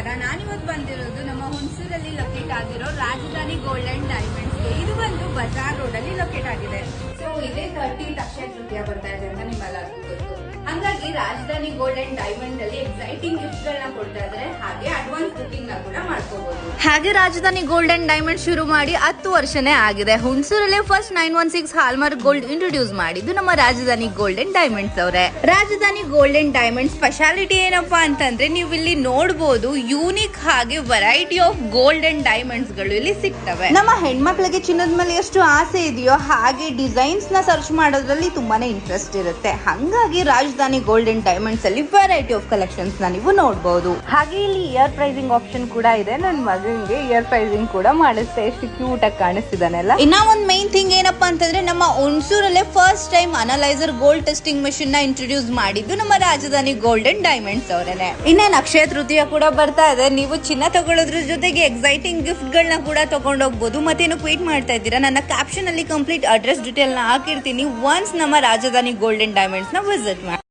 ನಮಸ್ಕಾರ. ನಾನಿವತ್ತು ಬಂದಿರೋದು ನಮ್ಮ ಹುಣಸೂರಲ್ಲಿ ಲೊಕೇಟ್ ಆಗಿರೋ ರಾಜಧಾನಿ ಗೋಲ್ಡ್ ಅಂಡ್ ಡೈಮಂಡ್ಸ್ಗೆ. ಇದು ಬಂದು ಬಜಾರ್ ರೋಡ್ ಅಲ್ಲಿ ಲೊಕೇಟ್ ಆಗಿದೆ. ಸೊ ಇದೇ 13th ಅಕ್ಷಯ ತೃತೀಯ ಬರ್ತಾ ಇದೆ ಅಂತ ನಿಮ್ಮೆಲ್ಲರಿಗೂ ಗೊತ್ತು. ಹಂಗಾಗಿ ರಾಜಧಾನಿ ಗೋಲ್ಡ್ ಅಂಡ್ ಡೈಮಂಡ್ ಅಲ್ಲಿ ಎಕ್ಸೈಟಿಂಗ್ ಗಿಫ್ಟ್ ಗಳನ್ನ ಕೊಡ್ತಾ ಇದ್ದಾರೆ. ಹಾಗೆ ಅಡ್ವಾನ್ಸ್ ಬುಕಿಂಗ್ ನ ಕೂಡ ಮಾಡ್ಕೋಬಹುದು. ಹಾಗೆ ರಾಜಧಾನಿ ಗೋಲ್ಡ್ ಅಂಡ್ ಡೈಮಂಡ್ ಶುರು ಮಾಡಿ 10 ವರ್ಷನೇ ಆಗಿದೆ. ಹುಣಸೂರಲ್ಲೇ ಫಸ್ಟ್ 916 ಹಾಲ್ಮಾರ್ಕ್ ಗೋಲ್ಡ್ ಇಂಟ್ರೊಡ್ಯೂಸ್ ಮಾಡಿದ್ದು ನಮ್ಮ ರಾಜಧಾನಿ ಗೋಲ್ಡ್ ಅಂಡ್ ಡೈಮಂಡ್ಸ್ ಅವರೇ. ರಾಜಧಾನಿ ಗೋಲ್ಡ್ ಅಂಡ್ ಡೈಮಂಡ್ ಸ್ಪೆಷಾಲಿಟಿ ಏನಪ್ಪಾ ಅಂತಂದ್ರೆ, ನೀವು ಇಲ್ಲಿ ನೋಡಬಹುದು ಯೂನಿಕ್ ಹಾಗೆ variety of gold and diamonds ಗಳು ಇಲ್ಲಿ ಸಿಗ್ತವೆ. ನಮ್ಮ ಹೆಣ್ಮಕ್ಳಿಗೆ ಚಿನ್ನದ ಮೇಲೆ ಎಷ್ಟು ಆಸೆ ಇದೆಯೋ ಹಾಗೆ ಡಿಸೈನ್ಸ್ ನ ಸರ್ಚ್ ಮಾಡೋದ್ರಲ್ಲಿ ತುಂಬಾನೇ ಇಂಟ್ರೆಸ್ಟ್ ಇರುತ್ತೆ. ಹಂಗಾಗಿ ರಾಜಧಾನಿ ಗೋಲ್ಡ್ ಅಂಡ್ ಡೈಮಂಡ್ಸ್ ಅಲ್ಲಿ ವೆರೈಟಿ ಆಫ್ ಕಲೆಕ್ಷನ್ಸ್ ನ ನೀವು ನೋಡಬಹುದು. ಹಾಗೆ ಇಲ್ಲಿ ಇಯರ್ ಪ್ರೈಸಿಂಗ್ ಆಪ್ಷನ್ ಕೂಡ ಇದೆ. ನನ್ನ ಮಗನಿಗೆ ಇಯರ್ ಪ್ರೈಸಿಂಗ್ ಕೂಡ ಮಾಡಿಸ್ತೆ. ಎಷ್ಟು ಕ್ಯೂಟ್ ಆಗಿ ಕಾಣಿಸ್ತಿದಾನೆಲ್ಲ. ಇನ್ನ ಒಂದ್ ಮೈನ್ ಥಿಂಗ್ ಏನಪ್ಪಾ ಅಂತಂದ್ರೆ, ನಮ್ಮ ಹುಣಸೂರಲ್ಲೇ first time analyser gold testing machine ನ ಇಂಟ್ರೊಡ್ಯೂಸ್ ಮಾಡಿದ್ದು ನಮ್ಮ ರಾಜಧಾನಿ ಗೋಲ್ಡ್ ಅಂಡ್ ಡೈಮಂಡ್ಸ್ ಅವರೇನೆ. ಇನ್ನೇನು ಅಕ್ಷಯ ತೃತೀಯ ಕೂಡ ಬರ್ತಾ ಇದೆ. ನೀವು ಚಿನ್ನ ತಗೊಳ್ಳೋದ್ರ ಜೊತೆಗೆ ಎಕ್ಸೈಟಿಂಗ್ ಗಿಫ್ಟ್ ಗಳನ್ನ ಕೂಡ ತಗೊಂಡು ಹೋಗ್ಬೋದು. ಮತ್ತೇನು ವೇಟ್ ಮಾಡ್ತಾ ಇದ್ದೀರಾ? ನನ್ನ ಕ್ಯಾಪ್ಷನ್ ಅಲ್ಲಿ ಕಂಪ್ಲೀಟ್ ಅಡ್ರೆಸ್ ಡೀಟೇಲ್ ನ ಹಾಕಿರ್ತೀನಿ. ಒನ್ಸ್ ನಮ್ಮ ರಾಜಧಾನಿ ಗೋಲ್ಡ್ ಅಂಡ್ ಡೈಮಂಡ್ಸ್ ನ ವಿಸಿಟ್ ಮಾಡಿ.